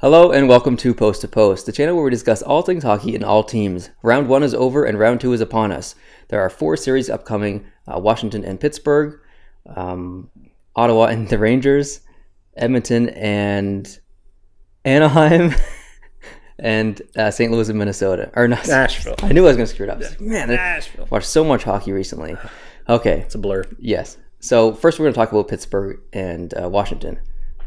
Hello and welcome to Post to Post, the channel where we discuss all things hockey and all teams. Round 1 is over and round 2 is upon us. There are 4 series upcoming: Washington and Pittsburgh, Ottawa and the Rangers, Edmonton and Anaheim, and St. Louis and Minnesota. Or not, Nashville. I knew I was going to screw it up. Yeah. Man, Nashville. I've watched so much hockey recently. Okay. It's a blur. Yes. So first we're going to talk about Pittsburgh and Washington.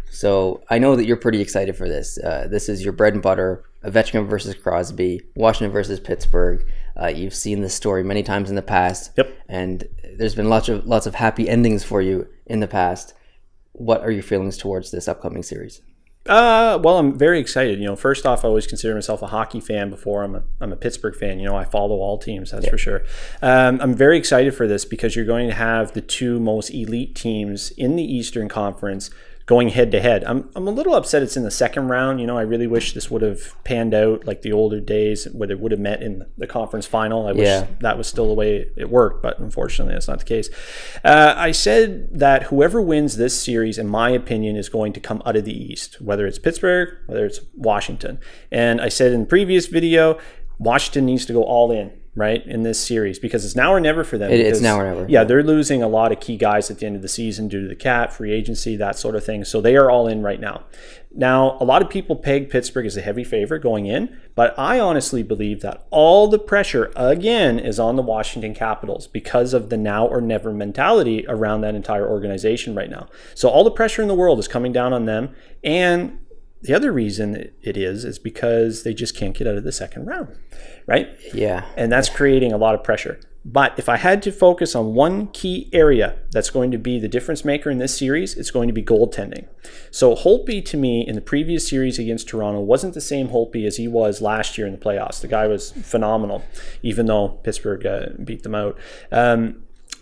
So I know that you're pretty excited for this. This is your bread and butter: Ovechkin versus Crosby, Washington versus Pittsburgh. You've seen this story many times in the past. Yep. And there's been lots of happy endings for you in the past. What are your feelings towards this upcoming series? Well, I'm very excited. First off, I always consider myself a hockey fan before I'm a Pittsburgh fan. I follow all teams, that's for sure. I'm very excited for this because you're going to have the two most elite teams in the Eastern Conference going head to head. I'm a little upset it's in the second round. I really wish this would have panned out like the older days where they would have met in the conference final. I wish that was still the way it worked, but unfortunately that's not the case. I said that whoever wins this series, in my opinion, is going to come out of the East, whether it's Pittsburgh, whether it's Washington. And I said in the previous video, Washington needs to go all in, right, in this series, because it's now or never for them. It's now or never. Yeah, they're losing a lot of key guys at the end of the season due to the cap, free agency, that sort of thing. So they are all in right now. Now, a lot of people peg Pittsburgh as a heavy favorite going in, but I honestly believe that all the pressure, again, is on the Washington Capitals because of the now or never mentality around that entire organization right now. So all the pressure in the world is coming down on them, and the other reason it is because they just can't get out of the second round, right? Yeah. And that's creating a lot of pressure. But if I had to focus on one key area that's going to be the difference maker in this series, it's going to be goaltending. So Holtby, to me, in the previous series against Toronto, wasn't the same Holtby as he was last year in the playoffs. The guy was phenomenal, even though Pittsburgh beat them out.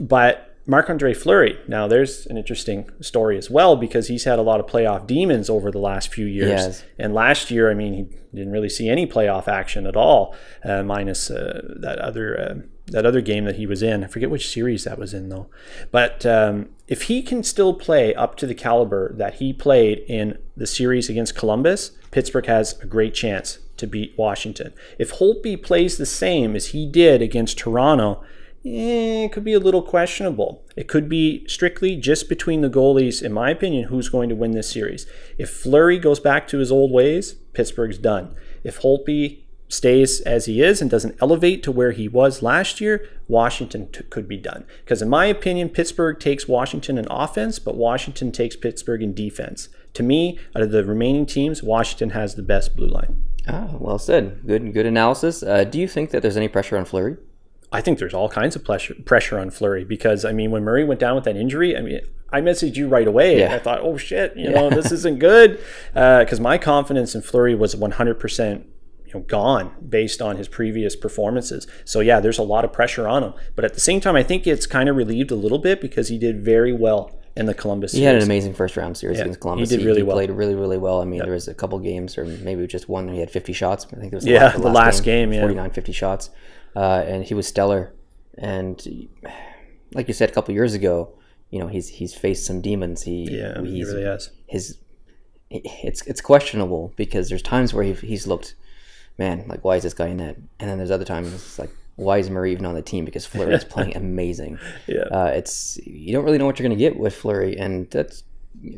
But Marc-Andre Fleury, now there's an interesting story as well, because he's had a lot of playoff demons over the last few years. Yes. And last year, he didn't really see any playoff action at all, minus that other game that he was in. I forget which series that was in, though. But if he can still play up to the caliber that he played in the series against Columbus, Pittsburgh has a great chance to beat Washington. If Holtby plays the same as he did against Toronto, it could be a little questionable. It could be strictly just between the goalies, in my opinion, who's going to win this series. If Fleury goes back to his old ways, Pittsburgh's done. If Holtby stays as he is and doesn't elevate to where he was last year, Washington could be done. Because in my opinion, Pittsburgh takes Washington in offense, but Washington takes Pittsburgh in defense. To me, out of the remaining teams, Washington has the best blue line. Ah, well said. Good analysis. Do you think that there's any pressure on Fleury? I think there's all kinds of pressure on Fleury because, when Murray went down with that injury, I messaged you right away. Yeah. I thought, oh shit, this isn't good, because my confidence in Fleury was 100% gone based on his previous performances. So yeah, there's a lot of pressure on him. But at the same time, I think it's kind of relieved a little bit because he did very well in the Columbus series. He had an amazing first round series against Columbus. He did really well. He played really, really well. There was a couple games, or maybe just one, he had 50 shots. I think it was the last game, 49, 50 shots. And he was stellar. And like you said a couple years ago, he's faced some demons. He really has. It's questionable because there's times where he's looked, man, like, why is this guy in that? And then there's other times it's like, why is Murray even on the team? Because Fleury is playing amazing. Yeah. You don't really know what you're going to get with Fleury, and it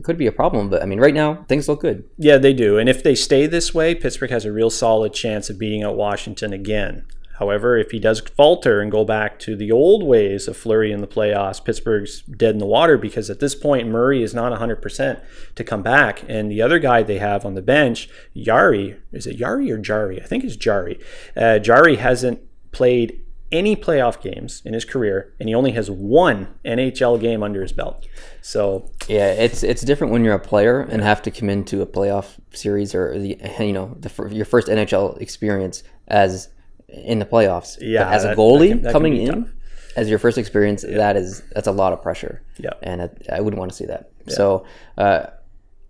could be a problem. But right now things look good. Yeah, they do. And if they stay this way, Pittsburgh has a real solid chance of beating out Washington again. However, if he does falter and go back to the old ways of Fleury in the playoffs, Pittsburgh's dead in the water, because at this point, Murray is not 100% to come back. And the other guy they have on the bench, Jari, is it Jari or Jari? I think it's Jari. Jari hasn't played any playoff games in his career, and he only has one NHL game under his belt. So yeah, it's different when you're a player and have to come into a playoff series, or your first NHL experience as in the playoffs. Yeah, but as a goalie coming in as your first experience, that's a lot of pressure. Yeah, and I wouldn't want to see that. Yeah. So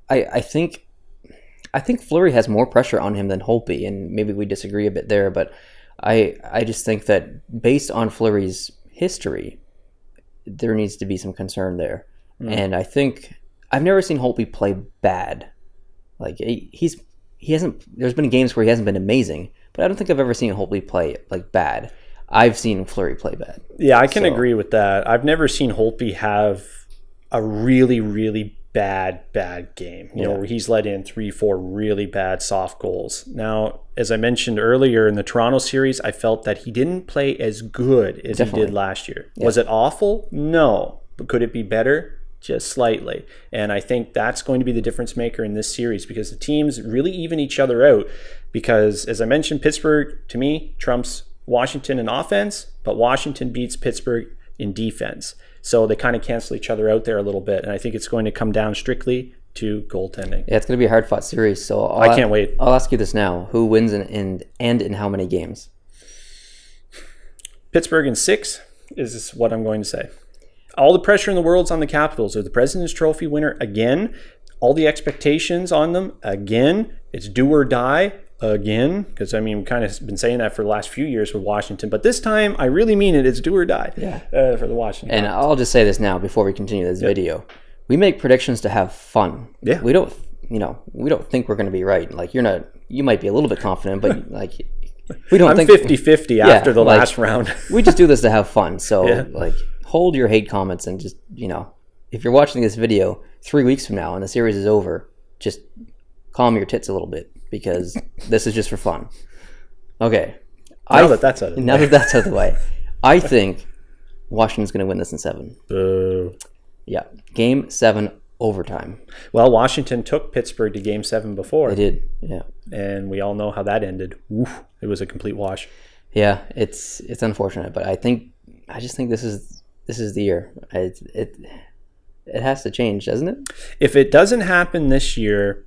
I think Fleury has more pressure on him than Holtby, and maybe we disagree a bit there, but I just think that based on Fleury's history, there needs to be some concern there. And I think I've never seen Holtby play bad. Like he's he hasn't. There's been games where he hasn't been amazing, but I don't think I've ever seen Holtby play like bad. I've seen Fleury play bad. Yeah, I can agree with that. I've never seen Holtby have a really, really bad game, you know, where he's let in 3-4 really bad soft goals. Now, as I mentioned earlier in the Toronto series, I felt that he didn't play as good as he did last year. Yeah. Was it awful? No. But could it be better? Just slightly. And I think that's going to be the difference maker in this series because the teams really even each other out because, as I mentioned, Pittsburgh, to me, trumps Washington in offense, but Washington beats Pittsburgh in defense. So they kind of cancel each other out there a little bit. And I think it's going to come down strictly to goaltending. Yeah, it's going to be a hard-fought series. So I can't wait. I'll ask you this now. Who wins and in how many games? Pittsburgh in 6 is what I'm going to say. All the pressure in the world's on the Capitals. They're the President's Trophy winner again. All the expectations on them again. It's do or die again, because I mean, we've kind of been saying that for the last few years with Washington, but this time I really mean it. It's do or die for the Washington. And I'll just say this now before we continue this video. We make predictions to have fun. Yeah. We don't think we're going to be right. Like you might be a little bit confident, but like we don't think 50-50 after the last round. We just do this to have fun. So like hold your hate comments and just, if you're watching this video 3 weeks from now and the series is over, just calm your tits a little bit. Because this is just for fun. Okay. Now that that's out of the way, I think Washington's going to win this in 7. Boo. Yeah. Game 7 overtime. Well, Washington took Pittsburgh to Game 7 before. They did, yeah. And we all know how that ended. Oof, it was a complete wash. Yeah, it's unfortunate, but I just think this is the year. It has to change, doesn't it? If it doesn't happen this year,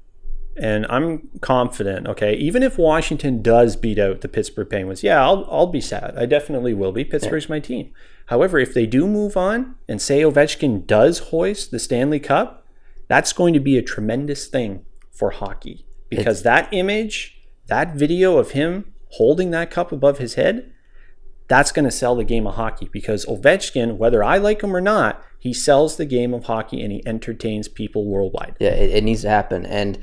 and I'm confident, okay, even if Washington does beat out the Pittsburgh Penguins, I'll be sad. I definitely will be. Pittsburgh's my team. However, if they do move on and say Ovechkin does hoist the Stanley Cup, that's going to be a tremendous thing for hockey. Because that image, that video of him holding that cup above his head, that's going to sell the game of hockey. Because Ovechkin, whether I like him or not, he sells the game of hockey and he entertains people worldwide. Yeah, it needs to happen. And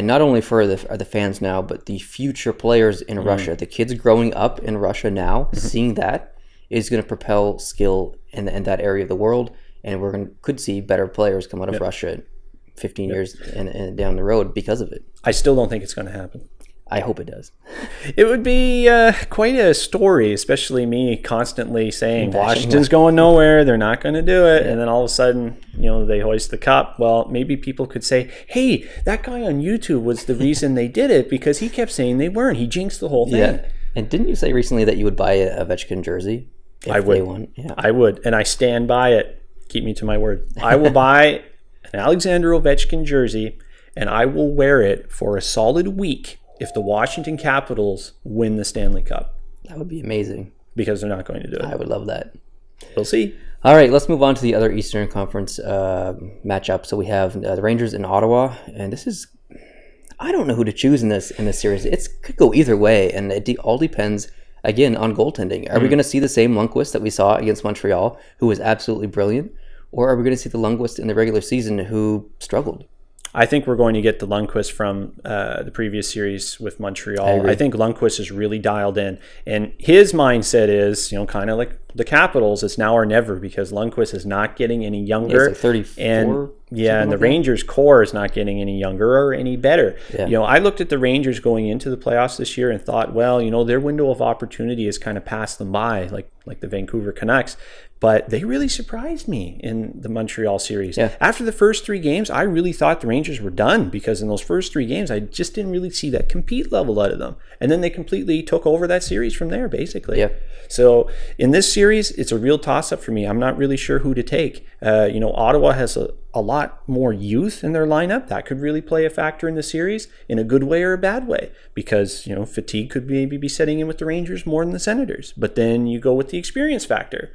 not only for the fans now, but the future players in Russia. The kids growing up in Russia now, seeing that is going to propel skill in that area of the world. And could see better players come out of Russia 15 years and down the road because of it. I still don't think it's going to happen. I hope it does. It would be quite a story, especially me constantly saying Washington's going nowhere, they're not going to do it, and then all of a sudden, they hoist the cup. Well, maybe people could say, hey, that guy on YouTube was the reason they did it because he kept saying they weren't. He jinxed the whole thing. Yeah. And didn't you say recently that you would buy a Ovechkin jersey if they won? Yeah. I would, and I stand by it. Keep me to my word. I will buy an Alexander Ovechkin jersey, and I will wear it for a solid week if the Washington Capitals win the Stanley Cup. That would be amazing. Because they're not going to do it. I would love that. We'll see. All right, let's move on to the other Eastern Conference matchup. So we have the Rangers in Ottawa, and this is, I don't know who to choose in this series. It could go either way, and it all depends, again, on goaltending. Are we going to see the same Lundqvist that we saw against Montreal, who was absolutely brilliant, or are we going to see the Lundqvist in the regular season who struggled? I think we're going to get the Lundqvist from the previous series with Montreal. I think Lundqvist is really dialed in. And his mindset is, kind of like the Capitals, it's now or never because Lundqvist is not getting any younger. He's like 34. And the Rangers core is not getting any younger or any better. Yeah. I looked at the Rangers going into the playoffs this year and thought, well, their window of opportunity has kind of passed them by, like the Vancouver Canucks. But they really surprised me in the Montreal series. Yeah. After the first 3 games, I really thought the Rangers were done because in those first 3 games, I just didn't really see that compete level out of them. And then they completely took over that series from there, basically. Yeah. So in this series, it's a real toss-up for me. I'm not really sure who to take. Ottawa has a lot more youth in their lineup. That could really play a factor in the series in a good way or a bad way because, fatigue could maybe be setting in with the Rangers more than the Senators. But then you go with the experience factor.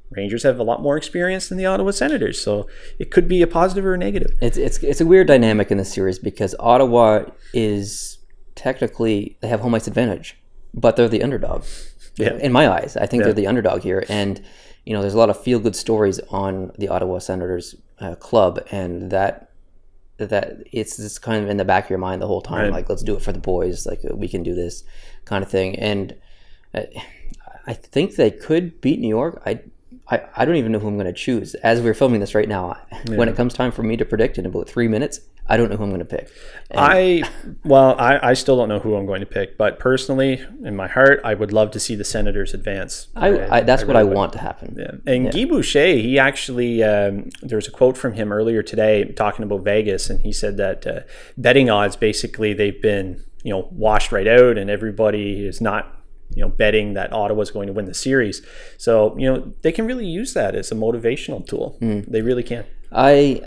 Rangers have a lot more experience than the Ottawa Senators, so it could be a positive or a negative. It's a weird dynamic in this series because Ottawa is technically, they have home ice advantage, but they're the underdog. Yeah. In my eyes, I think they're the underdog here, and there's a lot of feel-good stories on the Ottawa Senators club, and that that it's just kind of in the back of your mind the whole time, Right. like, let's do it for the boys, like, we can do this kind of thing. And I think they could beat New York. I don't even know who I'm going to choose. As we're filming this right now, when it comes time for me to predict in about 3 minutes, I don't know who I'm going to pick. And I still don't know who I'm going to pick, but personally, in my heart, I would love to see the Senators advance. that's what I really would. want to happen. Yeah. And Guy Boucher, he actually, there's a quote from him earlier today talking about Vegas, and he said that betting odds, basically, they've been, washed right out, and everybody is not, betting that Ottawa's going to win the series. So, they can really use that as a motivational tool. They really can. I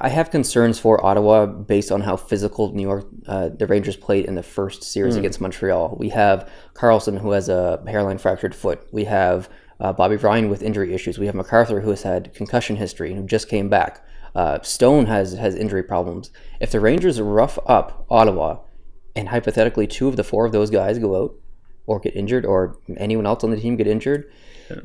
have concerns for Ottawa based on how physical New York, the Rangers played in the first series against Montreal. We have Carlson, who has a hairline fractured foot. We have Bobby Ryan with injury issues. We have MacArthur, who has had concussion history and who just came back. Stone has injury problems. If the Rangers rough up Ottawa, and hypothetically 2 of the 4 of those guys go out or get injured, or anyone else on the team get injured,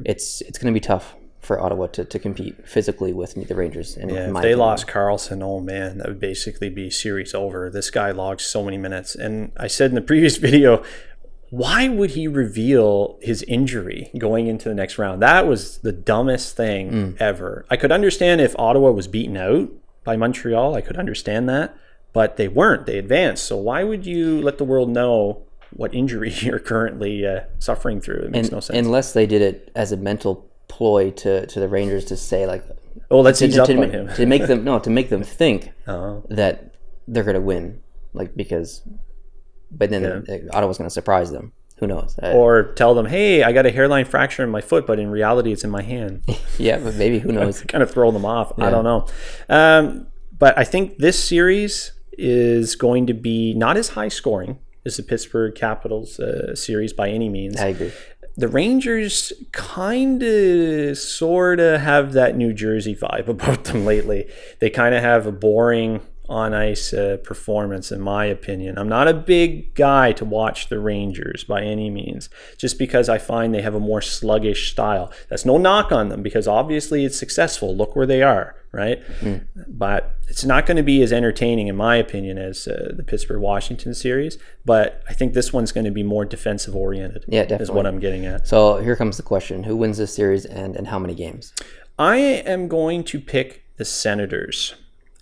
it's going to be tough for Ottawa to compete physically with the Rangers. If they lost Carlson, oh man, that would basically be series over. This guy logged so many minutes. And I said in the previous video, why would he reveal his injury going into the next round? That was the dumbest thing ever. I could understand if Ottawa was beaten out by Montreal. I could understand that. But they weren't. They advanced. So why would you let the world know what injury you're currently suffering through? It makes no sense. Unless they did it as a mental ploy to the Rangers to say, like, let's ease up on him. to make them think that they're going to win, like, because, but then Ottawa's going to surprise them. Who knows? Or tell them, hey, I got a hairline fracture in my foot, but in reality it's in my hand. Yeah, but maybe, who knows? Kind of throw them off. Yeah. I don't know. But I think this series is going to be not as high scoring as the Pittsburgh Capitals series by any means. I agree. The Rangers kind of sort of have that New Jersey vibe about them lately. They kind of have a boring on-ice performance, in my opinion. I'm not a big guy to watch the Rangers by any means, just because I find they have a more sluggish style. That's no knock on them, because obviously it's successful. Look where they are, right? But it's not going to be as entertaining, in my opinion, as the Pittsburgh-Washington series. But I think this one's going to be more defensive-oriented. Yeah, definitely. Is what I'm getting at. So here comes the question. Who wins this series, and how many games? I am going to pick the Senators.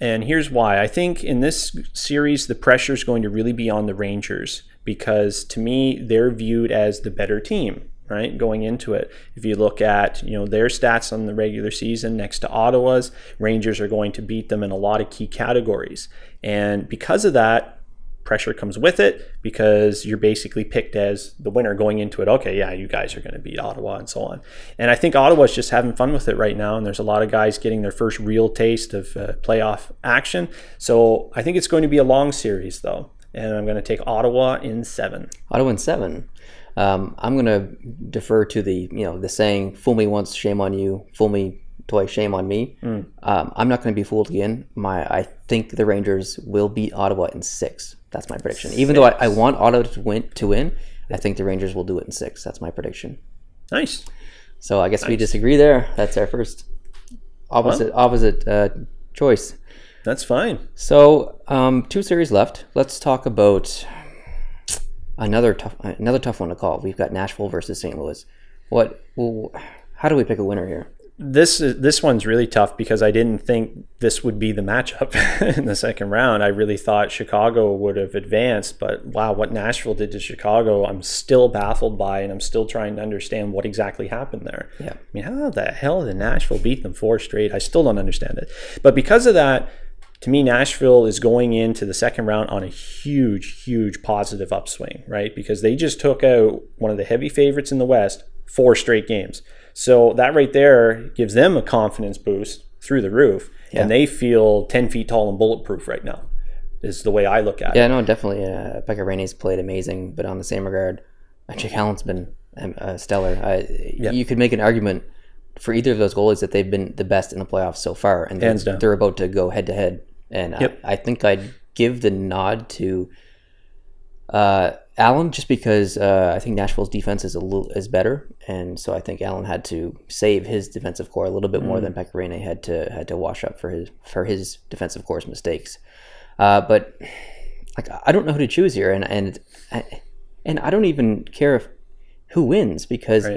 And here's why. I think in this series, the pressure is going to really be on the Rangers, because to me, they're viewed as the better team, right, going into it. If you look at, their stats on the regular season next to Ottawa's, Rangers are going to beat them in a lot of key categories. And because of that, pressure comes with it, because you're basically picked as the winner going into it. Okay, yeah, you guys are going to beat Ottawa and so on. And I think Ottawa's just having fun with it right now, and there's a lot of guys getting their first real taste of playoff action. So I think it's going to be a long series, though, and I'm going to take Ottawa in 7. Ottawa in 7. I'm going to defer to the saying, fool me once, shame on you, fool me twice, shame on me. I'm not going to be fooled again. I think the Rangers will beat Ottawa in 6. That's my prediction. Even though I want Ottawa to win, I think the Rangers will do it in 6. That's my prediction. Nice. So I guess we disagree there. That's our first opposite choice. That's fine. So 2 series left. Let's talk about another tough one to call. We've got Nashville versus St. Louis. How do we pick a winner here? This one's really tough, because I didn't think this would be the matchup in the second round. I really thought Chicago would have advanced, but wow, what Nashville did to Chicago, I'm still baffled by, and I'm still trying to understand what exactly happened there. Yeah. I mean, how the hell did Nashville beat them 4 straight? I still don't understand it. But because of that, to me, Nashville is going into the second round on a huge, huge positive upswing, right? Because they just took out one of the heavy favorites in the West 4 straight games. So that right there gives them a confidence boost through the roof. Yeah. And they feel 10 feet tall and bulletproof right now, is the way I look at it. Yeah, no, definitely. Pekka Raine's played amazing, but on the same regard, Jake Allen's been stellar. You could make an argument for either of those goalies that they've been the best in the playoffs so far, and they're about to go head-to-head. And I think I'd give the nod to Allen, just because I think Nashville's defense is better, and so I think Allen had to save his defensive core a little bit more than Pekka Rinne had to wash up for his defensive core's mistakes. But like, I don't know who to choose here, and I don't even care who wins, because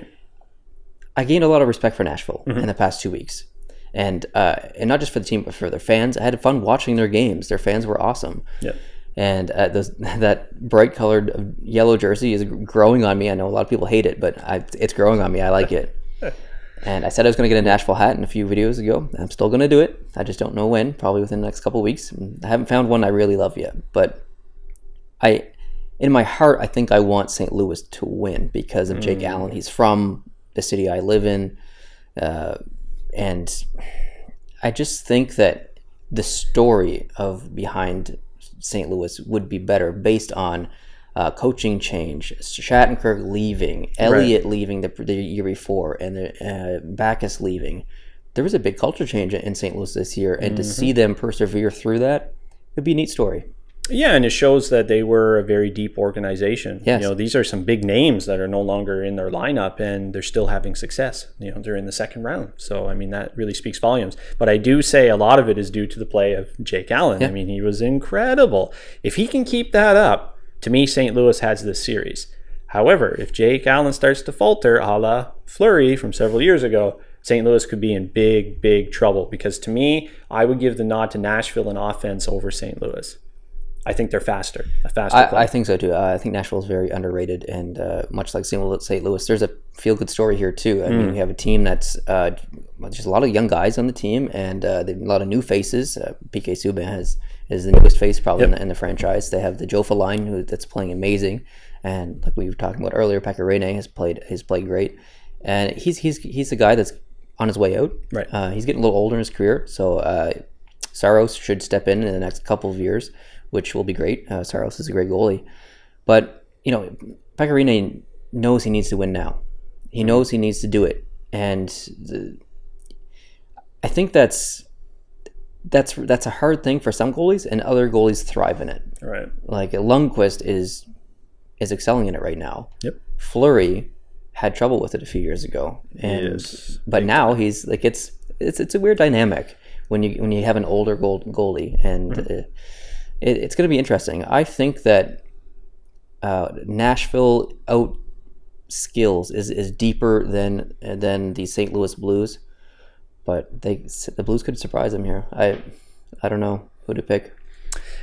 I gained a lot of respect for Nashville in the past 2 weeks, and not just for the team but for their fans. I had fun watching their games. Their fans were awesome. Yep. And that bright colored yellow jersey is growing on me. I know a lot of people hate it, but it's growing on me. I like it. And I said I was going to get a Nashville hat in a few videos ago. I'm still going to do it. I just don't know when. Probably within the next couple of weeks. I haven't found one I really love yet. But in my heart, I think I want St. Louis to win because of Jake Allen. He's from the city I live in. And I just think that the story behind St. Louis would be better based on coaching change, Shattenkirk leaving, Elliott leaving the year before, and Backus leaving. There was a big culture change in St. Louis this year, and to see them persevere through that would be a neat story. Yeah, and it shows that they were a very deep organization. Yes. These are some big names that are no longer in their lineup, and they're still having success. They're in the second round. So, that really speaks volumes. But I do say a lot of it is due to the play of Jake Allen. Yeah. He was incredible. If he can keep that up, to me, St. Louis has this series. However, if Jake Allen starts to falter, a la Fleury from several years ago, St. Louis could be in big, big trouble. Because to me, I would give the nod to Nashville in offense over St. Louis. I think they're faster. I think so too. I think Nashville is very underrated, and much like St. Louis, there's a feel-good story here too. We have a team that's just a lot of young guys on the team, and a lot of new faces. PK Subban is the newest face probably in the franchise. They have the Jofa line that's playing amazing, and like we were talking about earlier, Pekka Rinne has played great, and he's a guy that's on his way out. Right. He's getting a little older in his career, so Saros should step in the next couple of years, which will be great. Saros is a great goalie. But, Pekka Rinne knows he needs to win now. He knows he needs to do it. And I think that's a hard thing for some goalies, and other goalies thrive in it. Right. Like Lundqvist is excelling in it right now. Yep. Fleury had trouble with it a few years ago. But now he's like, it's a weird dynamic when you have an older goalie, and it's going to be interesting. I think that Nashville out skills is deeper than the St. Louis Blues, but the Blues could surprise them here. I don't know who to pick.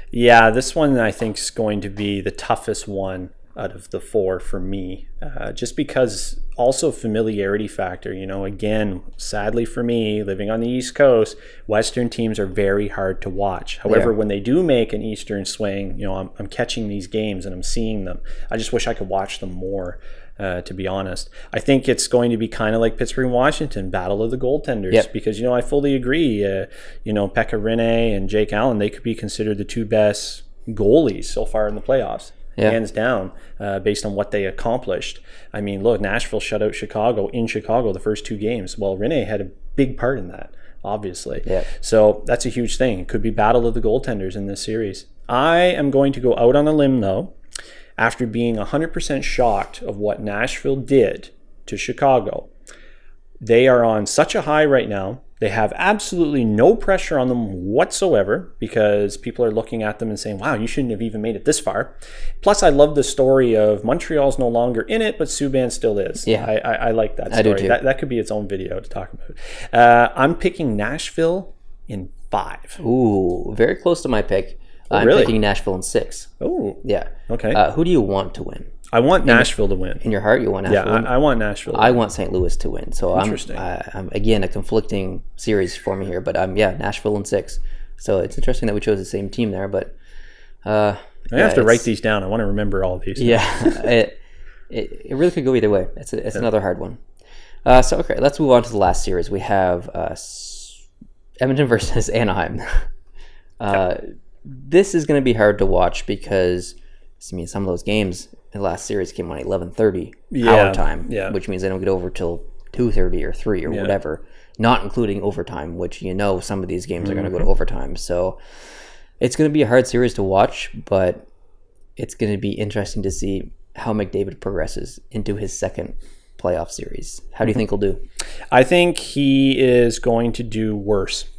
Yeah, this one I think is going to be the toughest one out of the four for me, just because also familiarity factor. Again, sadly for me, living on the East Coast, Western teams are very hard to watch. However, when they do make an Eastern swing, I'm catching these games and I'm seeing them. I just wish I could watch them more, to be honest. I think it's going to be kind of like Pittsburgh and Washington, battle of the goaltenders, because, I fully agree. Pekka Rinne and Jake Allen, they could be considered the two best goalies so far in the playoffs. Hands down, based on what they accomplished. Look, Nashville shut out Chicago in Chicago the first two games. Well, Rinne had a big part in that, obviously. Yeah. So that's a huge thing. It could be battle of the goaltenders in this series. I am going to go out on a limb, though, after being 100% shocked of what Nashville did to Chicago. They are on such a high right now. They have absolutely no pressure on them whatsoever, because people are looking at them and saying, wow, you shouldn't have even made it this far. Plus, I love the story of Montreal's no longer in it, but Subban still is. Yeah. I like that story. I do too. That could be its own video to talk about. I'm picking Nashville in 5. Ooh, very close to my pick. I'm really? picking Nashville in 6. Oh. Yeah. Okay. Who do you want to win? I want Nashville to win. In your heart, you want Nashville to win? I want Nashville to win. I want St. Louis to win. So interesting. I'm again, a conflicting series for me here, but Nashville in 6. So it's interesting that we chose the same team there, but I have to write these down. I want to remember all these. Yeah. it really could go either way. It's another hard one. So okay, let's move on to the last series. We have Edmonton versus Anaheim. This is going to be hard to watch because some of those games in the last series came on 11:30 our time, which means they don't get over till 2:30 or 3 or whatever, not including overtime, which some of these games are going to go to overtime. So it's going to be a hard series to watch, but it's going to be interesting to see how McDavid progresses into his second playoff series. How do you think he'll do? I think he is going to do worse.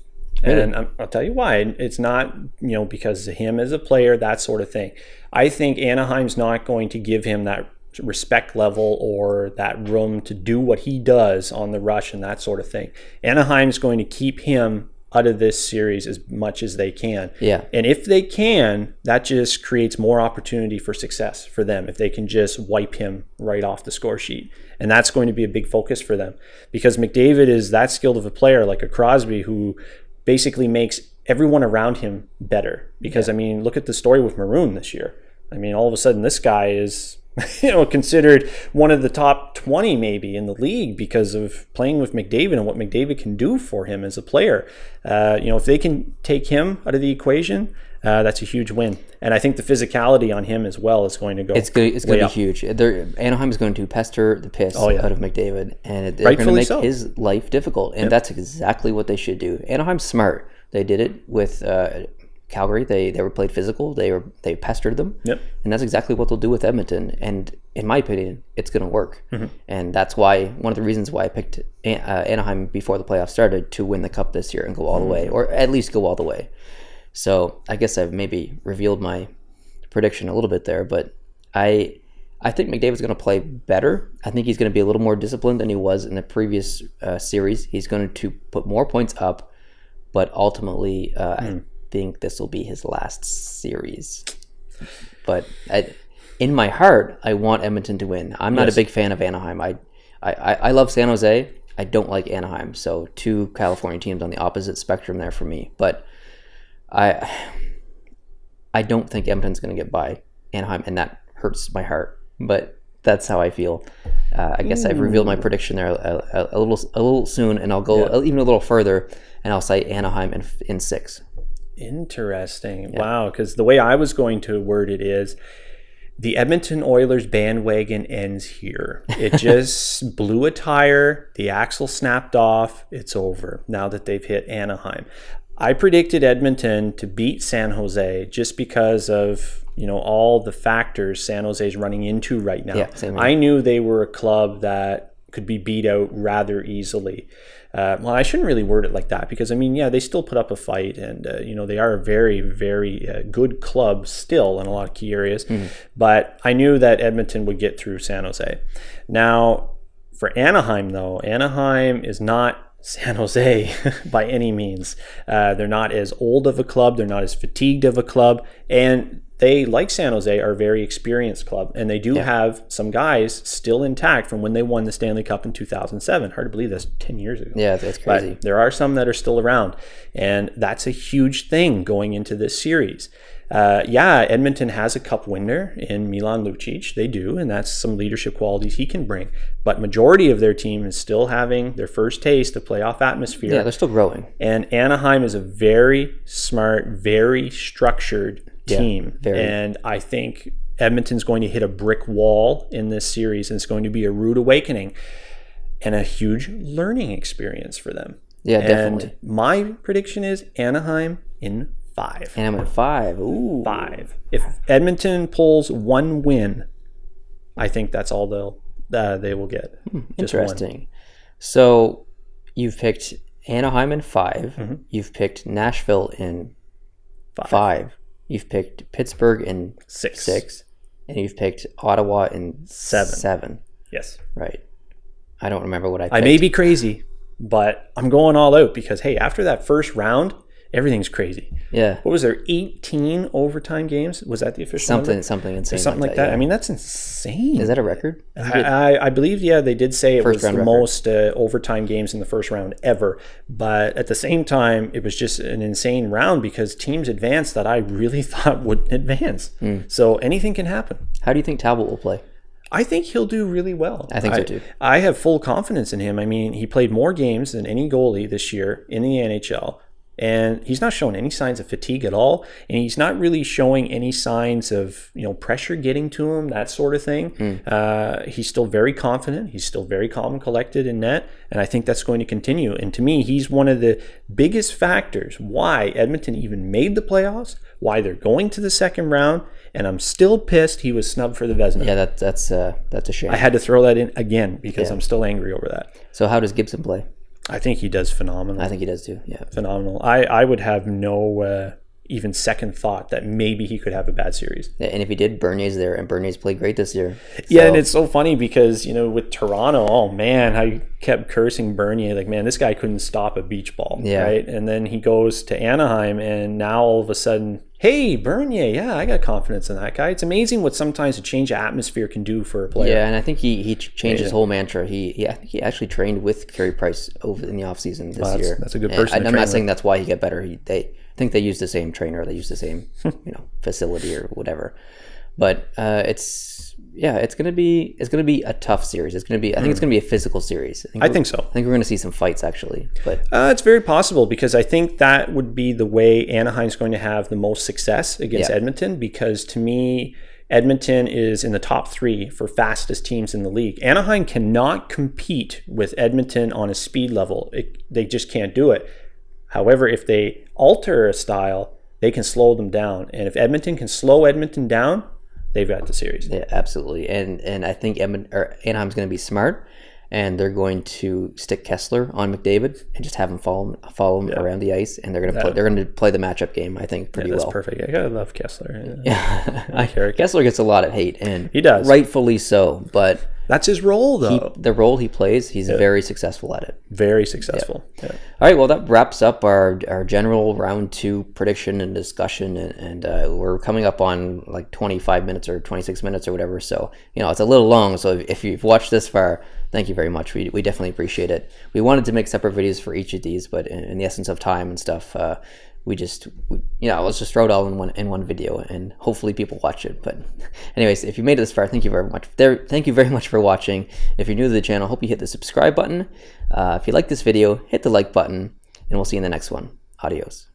Really? And I'll tell you why. It's not, because of him as a player, that sort of thing. I think Anaheim's not going to give him that respect level or that room to do what he does on the rush and that sort of thing. Anaheim's going to keep him out of this series as much as they can. Yeah. And if they can, that just creates more opportunity for success for them if they can just wipe him right off the score sheet. And that's going to be a big focus for them because McDavid is that skilled of a player, like a Crosby, who basically makes everyone around him better. Because, look at the story with Maroon this year. All of a sudden this guy is considered one of the top 20 maybe in the league because of playing with McDavid and what McDavid can do for him as a player. If they can take him out of the equation, that's a huge win. And I think the physicality on him as well is going to go. It's going to be huge. Anaheim is going to pester the piss out of McDavid, and they're going to make his life difficult. And that's exactly what they should do. Anaheim's smart. They did it with Calgary. They were played physical. They pestered them. Yep. And that's exactly what they'll do with Edmonton. And in my opinion, it's going to work. Mm-hmm. And that's why one of the reasons why I picked Anaheim before the playoffs started to win the cup this year and go all the way, or at least go all the way. So I guess I've maybe revealed my prediction a little bit there, but I think McDavid's going to play better. I think he's going to be a little more disciplined than he was in the previous series. He's going to put more points up, but ultimately I think this will be his last series. But in my heart, I want Edmonton to win. I'm not a big fan of Anaheim. I love San Jose. I don't like Anaheim. So two California teams on the opposite spectrum there for me. But I don't think Edmonton's going to get by Anaheim, and that hurts my heart. But that's how I feel. I guess I've revealed my prediction there a little soon, and I'll go even a little further, and I'll say Anaheim in 6. Interesting. Yeah. Wow, because the way I was going to word it is the Edmonton Oilers bandwagon ends here. It just blew a tire. The axle snapped off. It's over now that they've hit Anaheim. I predicted Edmonton to beat San Jose just because of, all the factors San Jose is running into right now. Yeah, I knew they were a club that could be beat out rather easily. Well, I shouldn't really word it like that because, they still put up a fight and, they are a very, very good club still in a lot of key areas. Mm-hmm. But I knew that Edmonton would get through San Jose. Now, for Anaheim, though, Anaheim is not San Jose by any means. They're not as old of a club. They're not as fatigued of a club. And they, like San Jose, are a very experienced club. And they do have some guys still intact from when they won the Stanley Cup in 2007. Hard to believe that's 10 years ago. Yeah, that's crazy. But there are some that are still around. And that's a huge thing going into this series. Edmonton has a cup winner in Milan Lucic. They do, and that's some leadership qualities he can bring. But majority of their team is still having their first taste of playoff atmosphere. Yeah, they're still growing. And Anaheim is a very smart, very structured team. And I think Edmonton's going to hit a brick wall in this series, and it's going to be a rude awakening and a huge learning experience for them. Yeah, definitely. And my prediction is Anaheim in 5. And I'm at 5. Ooh. 5. If Edmonton pulls one win, I think that's all they will get. Interesting. One. So you've picked Anaheim in 5. Mm-hmm. You've picked Nashville in 5. You've picked Pittsburgh in 6. And you've picked Ottawa in 7. Yes. Right. I don't remember what I picked. I may be crazy, but I'm going all out because, hey, after that first round, everything's crazy. Yeah. What was there? 18 overtime games? Was that the official number? Something insane. Something like that. Yeah. I mean, that's insane. Is that a record? I believe, they did say it was the record. most overtime games in the first round ever. But at the same time, it was just an insane round because teams advanced that I really thought wouldn't advance. So anything can happen. How do you think Talbot will play? I think he'll do really well. I think so too. I have full confidence in him. I mean, he played more games than any goalie this year in the NHL. And he's not showing any signs of fatigue at all. And he's not really showing any signs of, pressure getting to him, that sort of thing. He's still very confident. He's still very calm and collected in net. And I think that's going to continue. And to me, he's one of the biggest factors why Edmonton even made the playoffs, why they're going to the second round. And I'm still pissed he was snubbed for the Vezina. Yeah, that's a shame. I had to throw that in again because I'm still angry over that. So how does Gibson play? I think he does phenomenal. I think he does too. Yeah, phenomenal. I would have no even second thought that maybe he could have a bad series. Yeah, and if he did, Bernier's there, and Bernier's played great this year. Yeah, and it's so funny because with Toronto, oh man, how you kept cursing Bernier, like, man, this guy couldn't stop a beach ball, right? And then he goes to Anaheim, and now all of a sudden, hey, Bernier, yeah, I got confidence in that guy. It's amazing what sometimes a change of atmosphere can do for a player. Yeah, and I think he changed his whole mantra. He actually trained with Carey Price over in the offseason this year. That's a good person. I'm not saying that's why he got better. I think they used the same trainer. They used the same facility or whatever. But it's gonna be a tough series. I think it's gonna be a physical series. I think so. I think we're gonna see some fights actually. But it's very possible because I think that would be the way Anaheim's going to have the most success against Edmonton. Because to me, Edmonton is in the top 3 for fastest teams in the league. Anaheim cannot compete with Edmonton on a speed level. They just can't do it. However, if they alter a style, they can slow them down. And if Edmonton can slow Edmonton down, they've got the series. Yeah, absolutely. And I think Anaheim's going to be smart, and they're going to stick Kessler on McDavid and just have him follow him around the ice, and they're going to play the matchup game, I think, pretty well. That's perfect. I gotta love Kessler. Yeah. Kessler gets a lot of hate, and he does, rightfully so. But that's his role, though. The role he plays, he's very successful at it. Very successful. Yeah. All right, well, that wraps up our general round 2 prediction and discussion, and we're coming up on like 25 minutes or 26 minutes or whatever. So it's a little long. So if you've watched this far, thank you very much. We definitely appreciate it. We wanted to make separate videos for each of these, but in the essence of time and stuff, let's just throw it all in one video, and hopefully people watch it. But anyways, if you made it this far, thank you very much. Thank you very much for watching. If you're new to the channel, hope you hit the subscribe button. If you like this video, hit the like button, and we'll see you in the next one. Adios.